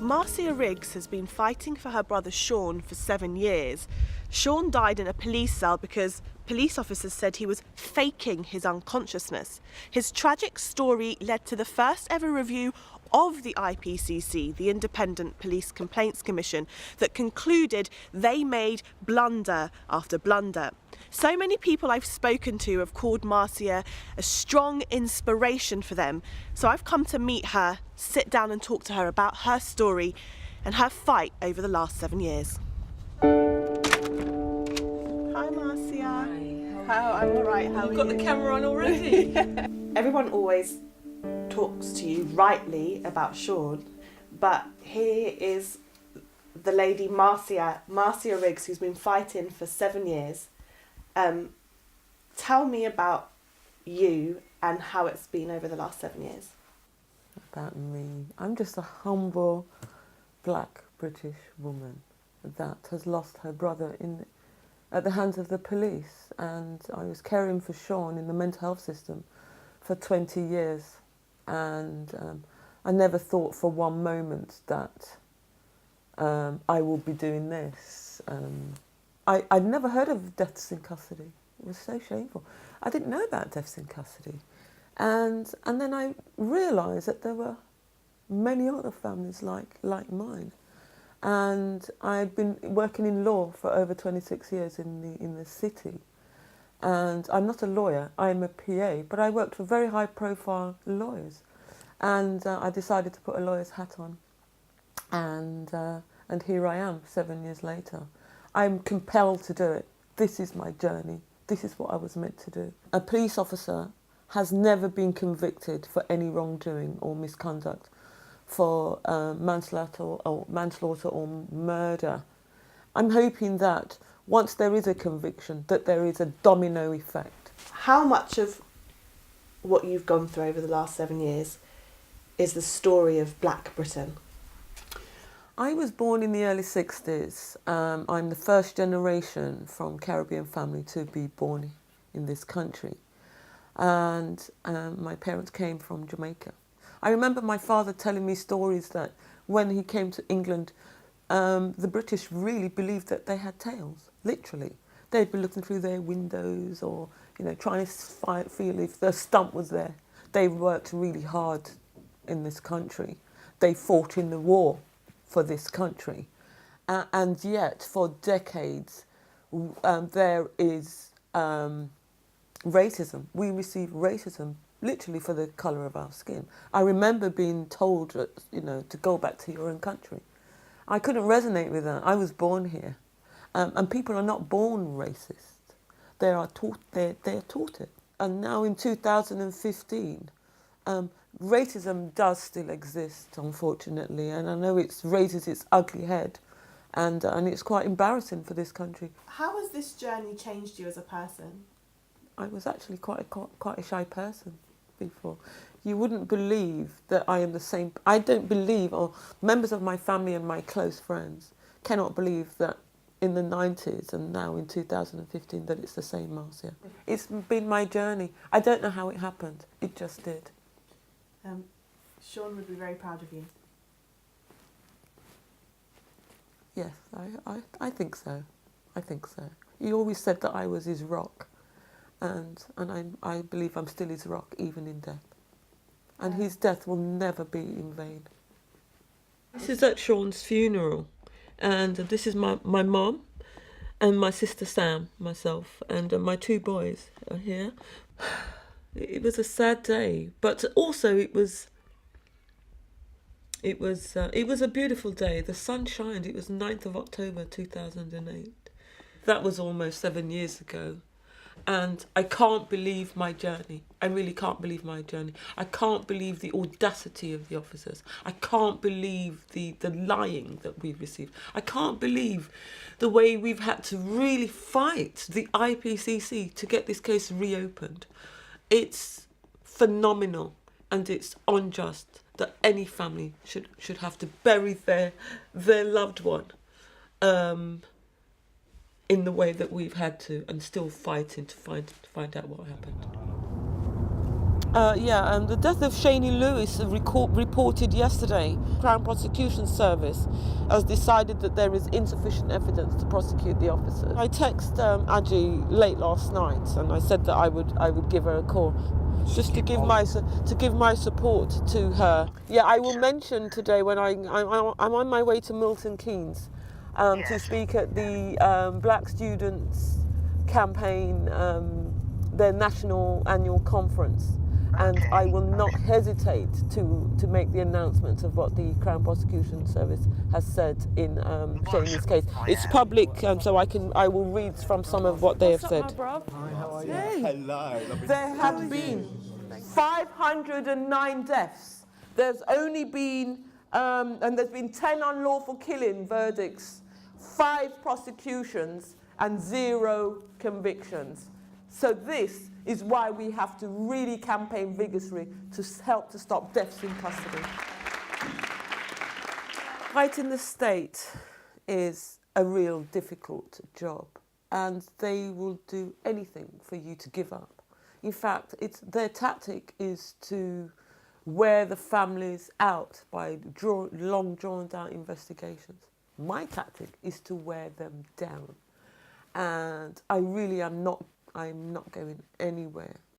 Marcia Rigg has been fighting for her brother Sean for 7 years. Sean died in a police cell because police officers said he was faking his unconsciousness. His tragic story led to the first ever review of the IPCC, the Independent Police Complaints Commission, that concluded they made blunder after blunder. So many people I've spoken to have called Marcia a strong inspiration for them. So I've come to meet her, sit down and talk to her about her story and her fight over the last 7 years. Hi Marcia. Hi. I'm all right. How are you? You've got the camera on already. Everyone always talks to you rightly about Sean, but here is the lady Marcia Rigg, who's been fighting for 7 years. Tell me about you and how it's been over the last 7 years. About me. I'm just a humble black British woman that has lost her brother at the hands of the police, and I was caring for Sean in the mental health system for 20 years, and I never thought for one moment that I would be doing this. I'd never heard of deaths in custody. It was so shameful. I didn't know about deaths in custody. And then I realised that there were many other families like mine. And I'd been working in law for over 26 years in the city. And I'm not a lawyer, I'm a PA, but I worked for very high profile lawyers. And I decided to put a lawyer's hat on. And here I am 7 years later. I'm compelled to do it. This is my journey. This is what I was meant to do. A police officer has never been convicted for any wrongdoing or misconduct, for manslaughter or murder. I'm hoping that once there is a conviction, that there is a domino effect. How much of what you've gone through over the last 7 years is the story of Black Britain? I was born in the early 60s. I'm the first generation from Caribbean family to be born in this country. And my parents came from Jamaica. I remember my father telling me stories that when he came to England, the British really believed that they had tails, literally. They'd be looking through their windows or, trying to feel if the stump was there. They worked really hard in this country. They fought in the war for this country. And yet, for decades, there is racism. We receive racism literally for the colour of our skin. I remember being told, to go back to your own country. I couldn't resonate with that. I was born here. And people are not born racist. They're taught it. And now in 2015, racism does still exist, unfortunately, and I know it raises its ugly head, and it's quite embarrassing for this country. How has this journey changed you as a person? I was actually quite a shy person before. You wouldn't believe that I am the same. I don't believe, or members of my family and my close friends cannot believe that in the 90s and now in 2015 that it's the same Marcia. It's been my journey. I don't know how it happened. It just did. Sean would be very proud of you. Yes, I think so. I think so. He always said that I was his rock, and I believe I'm still his rock, even in death. And his death will never be in vain. This is at Sean's funeral, and this is my mum, and my sister Sam, myself, and my 2 boys are here. It was a sad day, but also it was a beautiful day. The sun shined. It was 9th of October 2008. That was almost 7 years ago. And I can't believe my journey. I really can't believe my journey. I can't believe the audacity of the officers. I can't believe the lying that we've received. I can't believe the way we've had to really fight the IPCC to get this case reopened. It's phenomenal, and it's unjust that any family should have to bury their loved one in the way that we've had to, and still fighting to find out what happened. The death of Shaney Lewis reported yesterday. Crown Prosecution Service has decided that there is insufficient evidence to prosecute the officers. I texted Aji late last night, and I said that I would give her a call, just to give my support to her. Yeah, I will mention today when I'm on my way to Milton Keynes to speak at the Black Students Campaign, their national annual conference. And I will not hesitate to make the announcement of what the Crown Prosecution Service has said in Shaney's case. It's public, so I will read from some of what they have said. Hi, how are you? Hey. Hello. There have been 509 deaths. There's only been, and there's been 10 unlawful killing verdicts, 5 prosecutions, and 0 convictions. So this is why we have to really campaign vigorously to help to stop deaths in custody. Fighting the state is a real difficult job, and they will do anything for you to give up. In fact, their tactic is to wear the families out by long drawn down investigations. My tactic is to wear them down, and I really am not. I'm not going anywhere